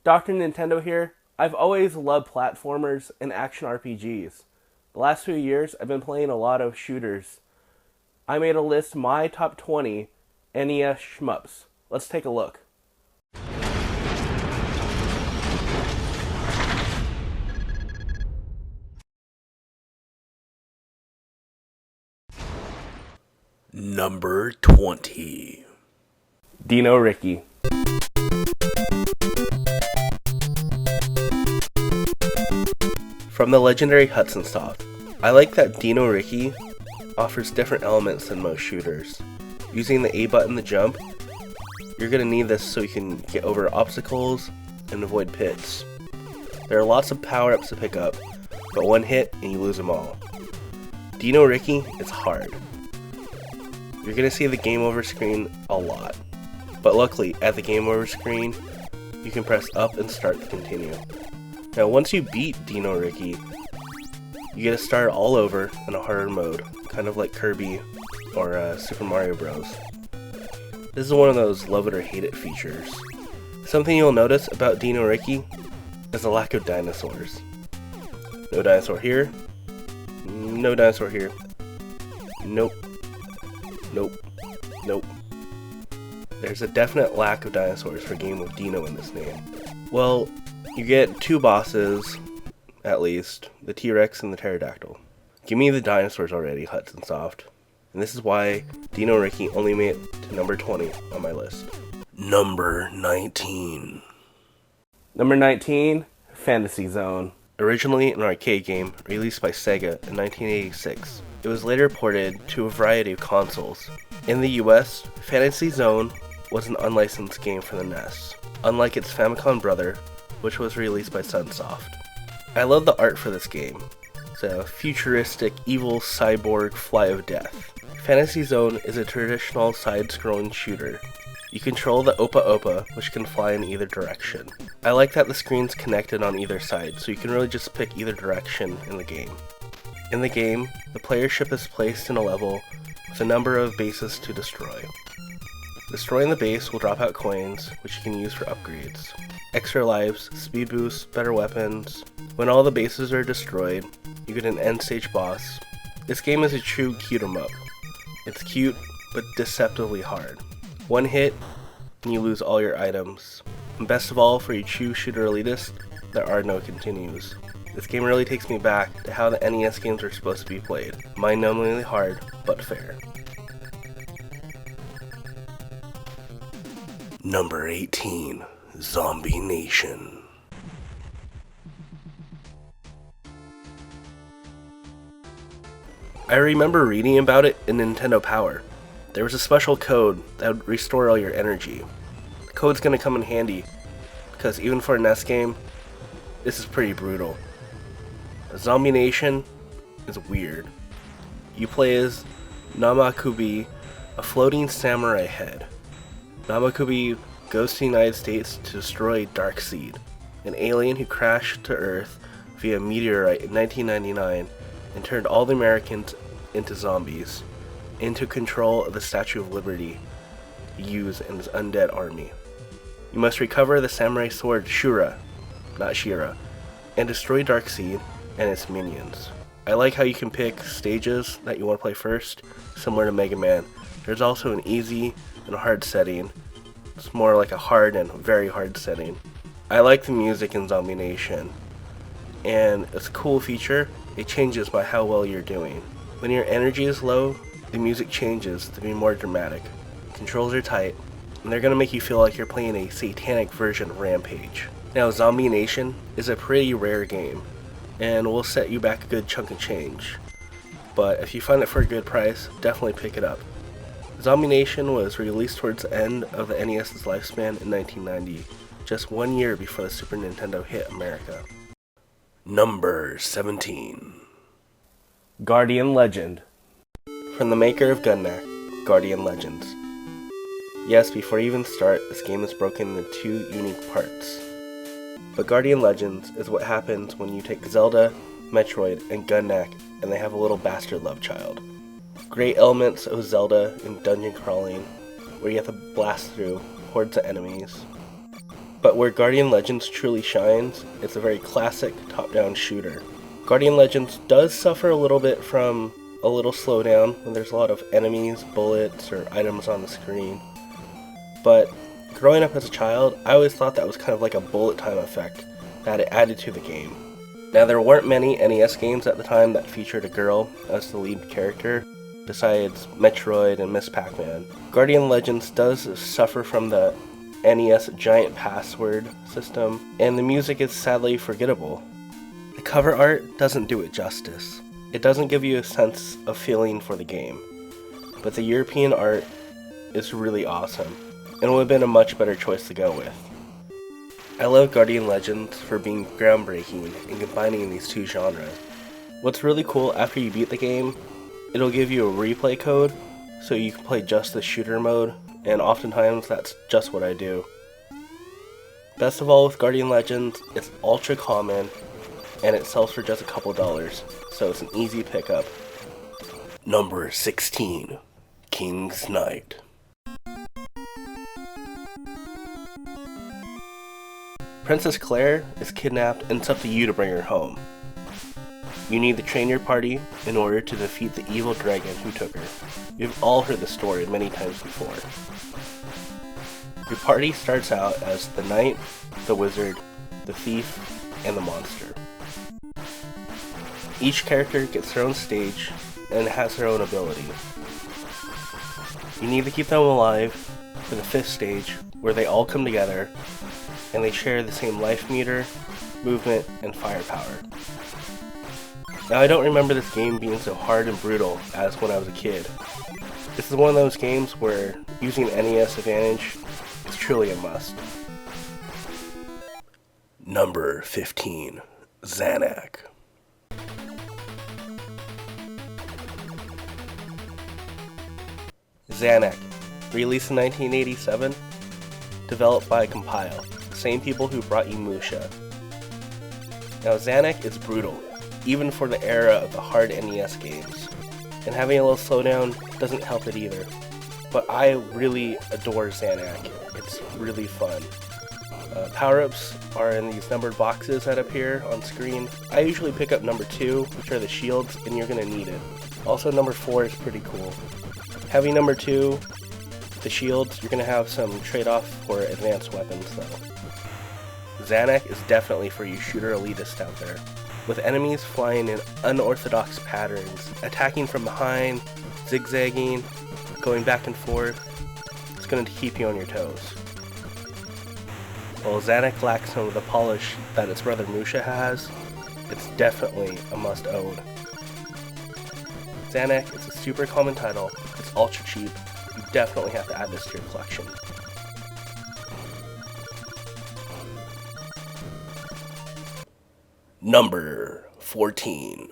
Dr. Nintendo here. I've always loved platformers and action RPGs. The last few years, I've been playing a lot of shooters. I made a list my top 20 NES Shmups. Let's take a look. Number 20. Dino Riki. From the legendary Hudson Soft. I like that Dino Riki offers different elements than most shooters. Using the A button to jump, you're going to need this so you can get over obstacles and avoid pits. There are lots of power-ups to pick up, but one hit and you lose them all. Dino Riki is hard. You're going to see the game over screen a lot, but luckily at the game over screen, you can press up and start to continue. Now once you beat Dino Riki, you get to start all over in a harder mode, kind of like Kirby or Super Mario Bros. This is one of those love it or hate it features. Something you'll notice about Dino Riki is the lack of dinosaurs. No dinosaur here, no dinosaur here, nope, nope, nope. There's a definite lack of dinosaurs for a game with Dino in this name. Well, you get two bosses, at least, the T-Rex and the Pterodactyl. Give me the dinosaurs already, Hudson Soft. And this is why Dino Riki only made it to number 20 on my list. Number 19. Number 19, Fantasy Zone. Originally an arcade game released by Sega in 1986, it was later ported to a variety of consoles. In the US, Fantasy Zone was an unlicensed game for the NES, unlike its Famicom brother, which was released by Sunsoft. I love the art for this game. It's a futuristic, evil cyborg fly of death. Fantasy Zone is a traditional side-scrolling shooter. You control the Opa Opa, which can fly in either direction. I like that the screen's connected on either side, so you can really just pick either direction in the game. In the game, the player ship is placed in a level with a number of bases to destroy. Destroying the base will drop out coins, which you can use for upgrades. Extra lives, speed boosts, better weapons. When all the bases are destroyed, you get an end stage boss. This game is a true cute 'em up. It's cute, but deceptively hard. One hit, and you lose all your items. And best of all, for you true shooter elitists, there are no continues. This game really takes me back to how the NES games were supposed to be played. Mind-numbingly hard, but fair. Number 18. Zombie Nation. I remember reading about it in Nintendo Power. There was a special code that would restore all your energy. The code's gonna come in handy, because even for a NES game, this is pretty brutal. Zombie Nation is weird. You play as Namakubi, a floating samurai head. Namakubi goes to the United States to destroy Darkseid, an alien who crashed to Earth via meteorite in 1999 and turned all the Americans into zombies, into control of the Statue of Liberty to use in his undead army. You must recover the samurai sword Shura, not Shira, and destroy Darkseid and its minions. I like how you can pick stages that you want to play first, similar to Mega Man. There's also an easy and a hard setting. It's more like a hard and very hard setting. I like the music in Zombie Nation, and it's a cool feature. It changes by how well you're doing. When your energy is low, the music changes to be more dramatic. Controls are tight, and they're going to make you feel like you're playing a satanic version of Rampage. Now, Zombie Nation is a pretty rare game, and will set you back a good chunk of change. But if you find it for a good price, definitely pick it up. Zombie Nation was released towards the end of the NES's lifespan in 1990, just 1 year before the Super Nintendo hit America. Number 17. Guardian Legend. From the maker of Zanac, Guardian Legends. Yes, before you even start, this game is broken into two unique parts. But Guardian Legends is what happens when you take Zelda, Metroid, and Zanac, and they have a little bastard love child. Great elements of Zelda in dungeon crawling, where you have to blast through hordes of enemies. But where Guardian Legends truly shines, it's a very classic top-down shooter. Guardian Legends does suffer a little bit from a little slowdown when there's a lot of enemies, bullets, or items on the screen. But growing up as a child, I always thought that was kind of like a bullet time effect that it added to the game. Now, there weren't many NES games at the time that featured a girl as the lead character, besides Metroid and Miss Pac-Man. Guardian Legends does suffer from the NES giant password system, and the music is sadly forgettable. The cover art doesn't do it justice. It doesn't give you a sense of feeling for the game, but the European art is really awesome, and would have been a much better choice to go with. I love Guardian Legends for being groundbreaking and combining these two genres. What's really cool, after you beat the game, it'll give you a replay code, so you can play just the shooter mode, and oftentimes that's just what I do. Best of all with Guardian Legends, it's ultra common, and it sells for just a couple dollars, so it's an easy pickup. Number 16, King's Knight. Princess Claire is kidnapped and it's up to you to bring her home. You need to train your party in order to defeat the evil dragon who took her. You've all heard the story many times before. Your party starts out as the knight, the wizard, the thief, and the monster. Each character gets their own stage and has their own ability. You need to keep them alive for the 5th stage, where they all come together and they share the same life meter, movement, and firepower. Now, I don't remember this game being so hard and brutal as when I was a kid. This is one of those games where using NES Advantage is truly a must. Number 15, Zanac. Zanac, released in 1987, developed by Compile, the same people who brought you Musha. Now, Zanac is brutal, even for the era of the hard NES games, and having a little slowdown doesn't help it either. But I really adore Zanac. It's really fun. Power-ups are in these numbered boxes that appear on screen. I usually pick up number 2, which are the shields, and you're going to need it. Also, number 4 is pretty cool. Having number 2, the shields, you're going to have some trade-off for advanced weapons though. Zanac is definitely for you shooter elitists out there. With enemies flying in unorthodox patterns, attacking from behind, zigzagging, going back and forth, it's going to keep you on your toes. While Zanac lacks some of the polish that its brother Musha has, it's definitely a must-own. Zanac is a super common title, it's ultra cheap, you definitely have to add this to your collection. Number 14,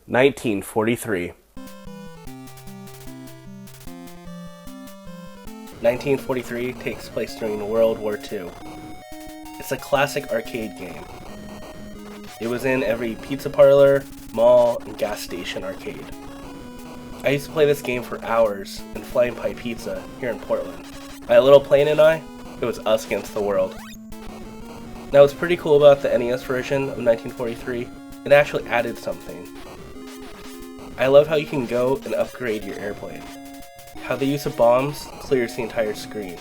1943. 1943 takes place during World War II. It's a classic arcade game. It was in every pizza parlor, mall, and gas station arcade. I used to play this game for hours in Flying Pie Pizza here in Portland. My little plane and I, it was us against the world. Now, what's pretty cool about the NES version of 1943, it actually added something. I love how you can go and upgrade your airplane. How the use of bombs clears the entire screen.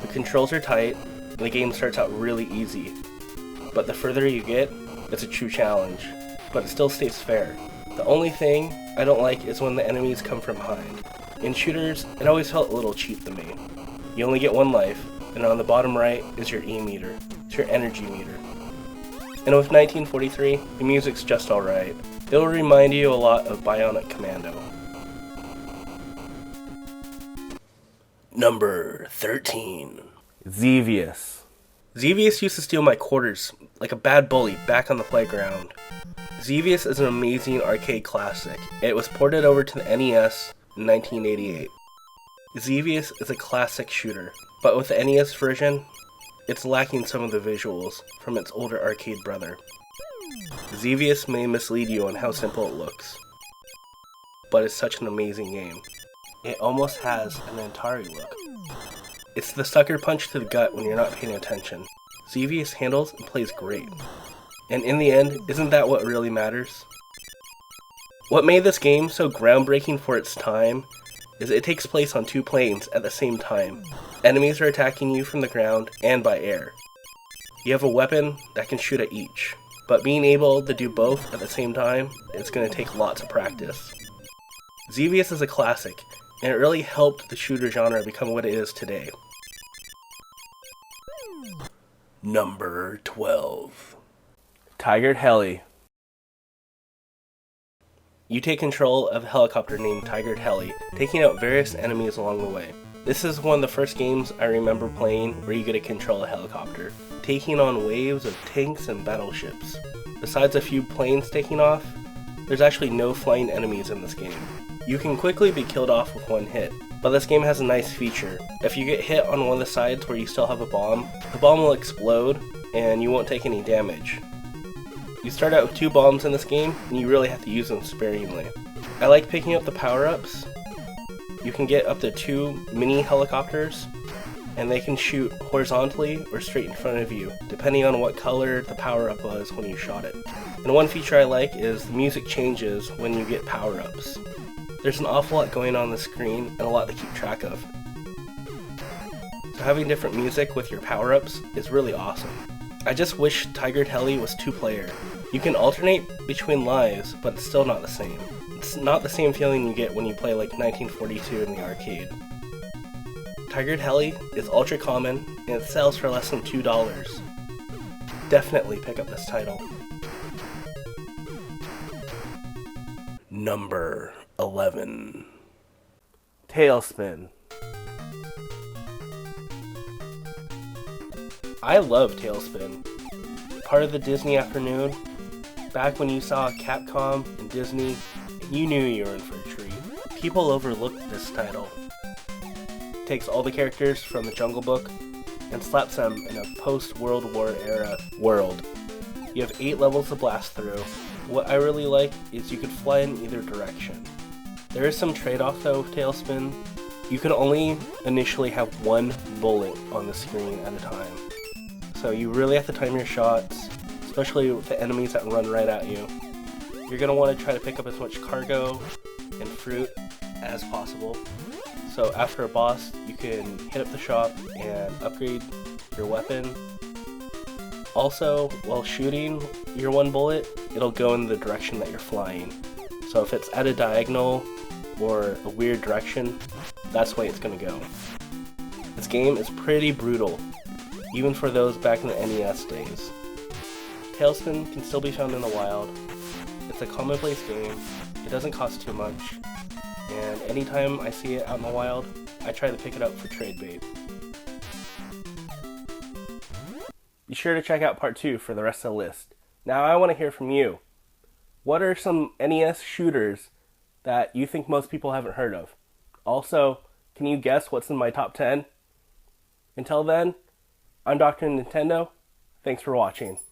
The controls are tight, and the game starts out really easy. But the further you get, it's a true challenge, but it still stays fair. The only thing I don't like is when the enemies come from behind. In shooters, it always felt a little cheap to me. You only get one life, and on the bottom right is your E meter. It's your energy meter. And with 1943, the music's just alright. It'll remind you a lot of Bionic Commando. Number 13, Xevious. Xevious used to steal my quarters like a bad bully back on the playground. Xevious is an amazing arcade classic. It was ported over to the NES in 1988. Xevious is a classic shooter, but with the NES version, it's lacking some of the visuals from its older arcade brother. Xevious may mislead you on how simple it looks, but it's such an amazing game. It almost has an Atari look. It's the sucker punch to the gut when you're not paying attention. Xevious handles and plays great. And in the end, isn't that what really matters? What made this game so groundbreaking for its time is it takes place on two planes at the same time. Enemies are attacking you from the ground and by air. You have a weapon that can shoot at each, but being able to do both at the same time is going to take lots of practice. Xevious is a classic, and it really helped the shooter genre become what it is today. Number 12. Tiger-Heli. You take control of a helicopter named Tiger-Heli, taking out various enemies along the way. This is one of the first games I remember playing where you get to control a helicopter, taking on waves of tanks and battleships. Besides a few planes taking off, there's actually no flying enemies in this game. You can quickly be killed off with one hit, but this game has a nice feature. If you get hit on one of the sides where you still have a bomb, the bomb will explode and you won't take any damage. You start out with 2 bombs in this game, and you really have to use them sparingly. I like picking up the power-ups. You can get up to 2 mini helicopters, and they can shoot horizontally or straight in front of you, depending on what color the power-up was when you shot it. And one feature I like is the music changes when you get power-ups. There's an awful lot going on the screen, and a lot to keep track of. So having different music with your power-ups is really awesome. I just wish Tiger-Heli was 2-player. You can alternate between lives, but it's still not the same. It's not the same feeling you get when you play like 1942 in the arcade. Tiger-Heli is ultra common, and it sells for less than $2. Definitely pick up this title. Number 11. Tailspin. I love Tailspin. Part of the Disney afternoon, back when you saw Capcom and Disney, and you knew you were in for a treat. People overlooked this title. It takes all the characters from the Jungle Book and slaps them in a post-World War era world. You have 8 levels to blast through. What I really like is you could fly in either direction. There is some trade-off though with Tailspin. You can only initially have 1 bullet on the screen at a time. So you really have to time your shots, especially with the enemies that run right at you. You're going to want to try to pick up as much cargo and fruit as possible. So after a boss, you can hit up the shop and upgrade your weapon. Also, while shooting your 1 bullet, it'll go in the direction that you're flying. So if it's at a diagonal or a weird direction, that's the way it's going to go. This game is pretty brutal, even for those back in the NES days. Tailspin can still be found in the wild. It's a commonplace game, it doesn't cost too much, and anytime I see it out in the wild, I try to pick it up for trade bait. Be sure to check out part 2 for the rest of the list. Now I want to hear from you. What are some NES shooters that you think most people haven't heard of? Also, can you guess what's in my top 10? Until then, I'm Dr. Nintendo. Thanks for watching.